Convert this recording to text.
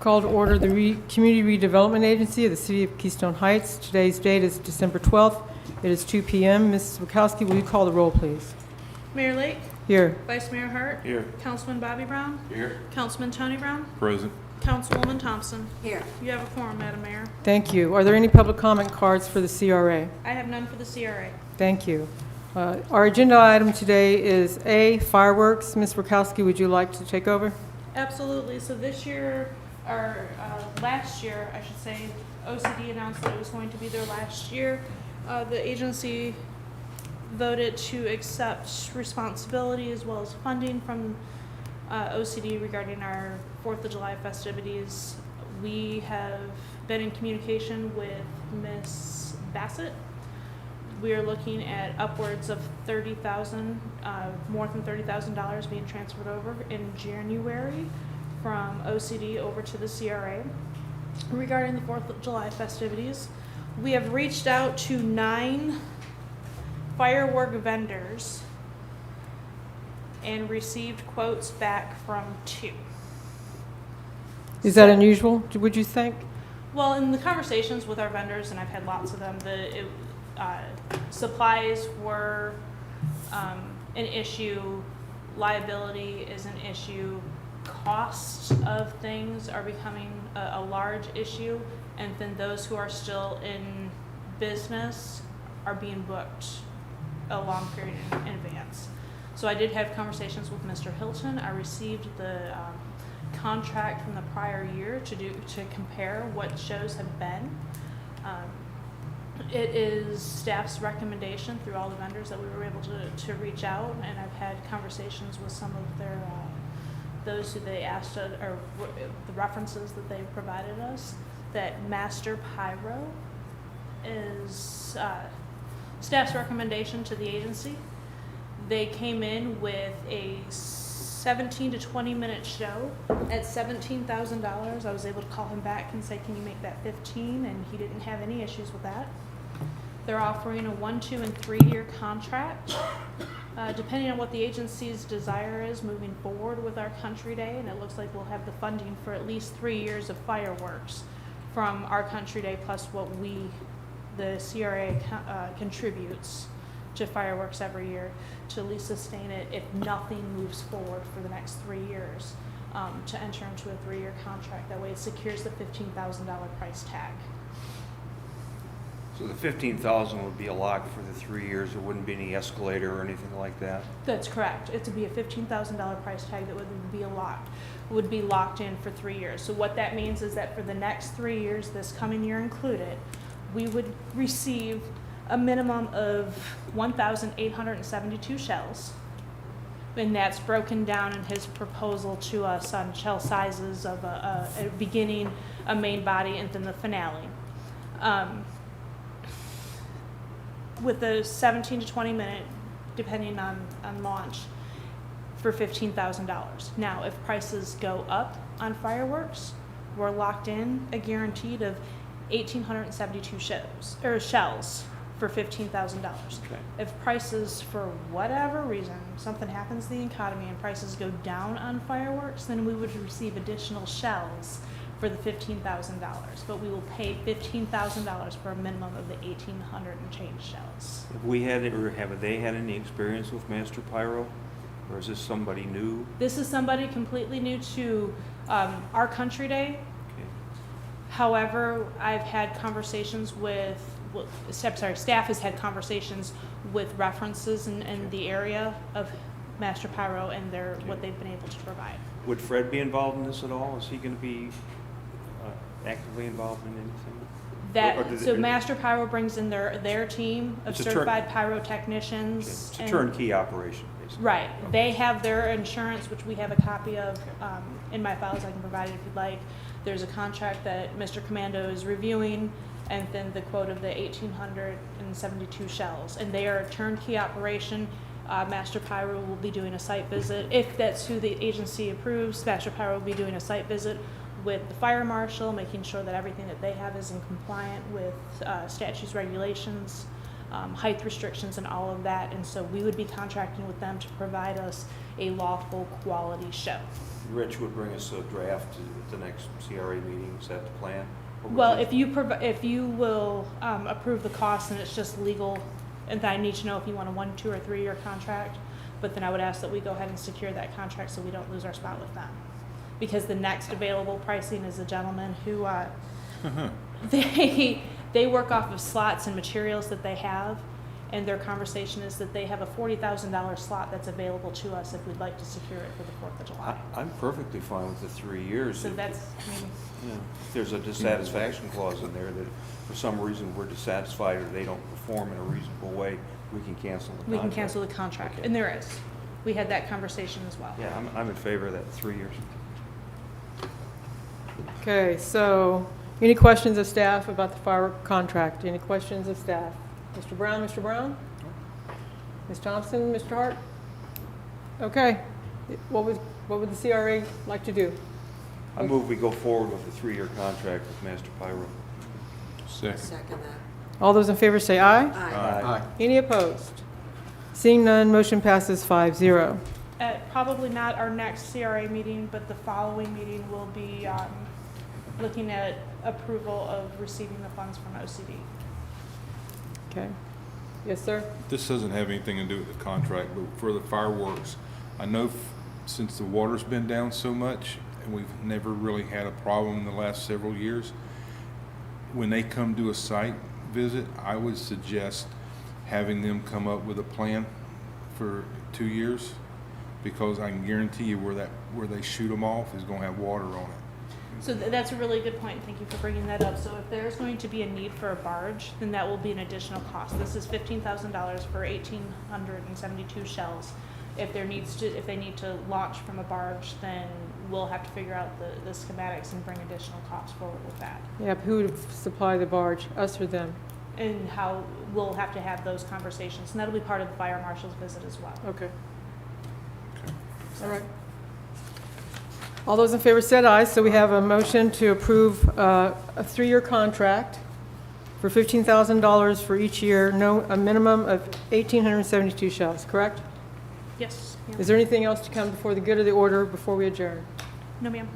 Call to order the Community Redevelopment Agency of the City of Keystone Heights. Today's date is December 12th. It is 2 p.m. Mrs. Wachowski, will you call the roll, please? Mayor Lake, Here. Vice Mayor Hart, Here. Councilman Bobby Brown, Here. Councilman Tony Brown, Present. Councilwoman Thompson. Here. You have a quorum, Madam Mayor. Thank you. Are there any public comment cards for the CRA? I have none for the CRA. Thank you. Our agenda item today is A, fireworks. Ms. Wachowski, would you like to take over? Absolutely. So this year, or last year, I should say, OCD announced that it was going to be their last year. The agency voted to accept responsibility as well as funding from OCD regarding our 4th of July festivities. We have been in communication with Ms. Bassett. We are looking at upwards of $30,000, more than $30,000 being transferred over in January from OCD over to the CRA. Regarding the 4th of July festivities, we have reached out to 9 firework vendors and received quotes back from 2. Is that unusual, would you think? Well, in the conversations with our vendors, and I've had lots of them, supplies were an issue, liability is an issue, costs of things are becoming a large issue, and then those who are still in business are being booked a long period in advance. So I did have conversations with Mr. Hilton. I received the contract from the prior year to compare what shows have been. It is staff's recommendation through all the vendors that we were able to reach out, and I've had conversations with some of their those who they asked or the references that they provided us, that Master Pyro is staff's recommendation to the agency. They came in with a 17 to 20 minute show at $17,000. I was able to call him back and say, can you make that 15? And he didn't have any issues with that. They're offering a 1, 2, and 3-year contract, depending on what the agency's desire is moving forward with our Country Day, and it looks like we'll have the funding for at least 3 years of fireworks from our Country Day plus what the CRA contributes to fireworks every year to at least sustain it if nothing moves forward for the next 3 years, to enter into a 3-year contract. That way it secures the $15,000 price tag. So the $15,000 would be a lock for the 3 years. There wouldn't be any escalator or anything like that? That's correct. It would be a $15,000 price tag that would be locked in for 3 years. So what that means is that for the next 3 years, this coming year included, we would receive a minimum of 1,872 shells, and that's broken down in his proposal to us on shell sizes of a beginning, a main body, and then the finale. With the 17 to 20 minute, depending on launch, for $15,000. Now, if prices go up on fireworks, we're locked in a guaranteed of 1,872 shells for $15,000. Okay. If prices, for whatever reason, something happens to the economy and prices go down on fireworks, then we would receive additional shells for the $15,000. But we will pay $15,000 for a minimum of the 1,800 and change shells. Have we had, or have they had any experience with Master Pyro? Or is this somebody new? This is somebody completely new to our Country Day. Okay. However, I've had conversations staff has had conversations with references in the area of Master Pyro and what they've been able to provide. Would Fred be involved in this at all? Is he going to be actively involved in anything? So Master Pyro brings in their team of It's a certified pyrotechnicians. It's a turnkey operation, basically. Right. They have their insurance, which we have a copy of in my files. I can provide it if you'd like. There's a contract that Mr. Commando is reviewing, and then the quote of the 1,872 shells. And they are a turnkey operation. Master Pyro will be doing a site visit. If that's who the agency approves, Master Pyro will be doing a site visit with the fire marshal, making sure that everything that they have is in compliant with statutes, regulations, height restrictions, and all of that. And so we would be contracting with them to provide us a lawful quality show. Rich would bring us a draft at the next CRA meeting, is that the plan? Or would Well, you- if you will approve the cost and it's just legal, and I need to know if you want a 1, 2, or 3-year contract, but then I would ask that we go ahead and secure that contract so we don't lose our spot with them. Because the next available pricing is a gentleman who, they work off of slots and materials that they have, and their conversation is that they have a $40,000 slot that's available to us if we'd like to secure it for the 4th of July. I'm perfectly fine with the 3 years. So that's, If there's a dissatisfaction clause in there that for some reason we're dissatisfied or they don't perform in a reasonable way, we can cancel the contract. we can cancel the contract, Okay. and there is. We had that conversation as well. Yeah, I'm in favor of that, 3 years. Okay, so any questions of staff about the firework contract? Any questions of staff? Mr. Brown, Mr. Brown? Ms. Thompson, Mr. Hart? Okay, what would the CRA like to do? I move we go forward with the 3-year contract with Master Pyro. Second that. All those in favor say aye. Aye. Any opposed? Seeing none, motion passes 5-0. At probably not our next CRA meeting, but the following meeting will be looking at approval of receiving the funds from OCD. Okay. Yes, sir? This doesn't have anything to do with the contract, but for the fireworks, I know since the water's been down so much, and we've never really had a problem in the last several years, when they come do a site visit, I would suggest having them come up with a plan for 2 years, because I can guarantee you where they shoot them off is gonna have water on it. So that's a really good point. Thank you for bringing that up. So if there's going to be a need for a barge, then that will be an additional cost. This is $15,000 for 1,872 shells. If they need to launch from a barge, then we'll have to figure out the schematics and bring additional costs forward with that. Yeah, but who would supply the barge, us or them? And how we'll have to have those conversations. And that'll be part of the fire marshal's visit as well. Okay. All right. All those in favor said aye, so we have a motion to approve a 3-year contract for $15,000 for each year, a minimum of 1,872 shells, correct? Yes, ma'am. Is there anything else to come before the good of the order before we adjourn? No, ma'am.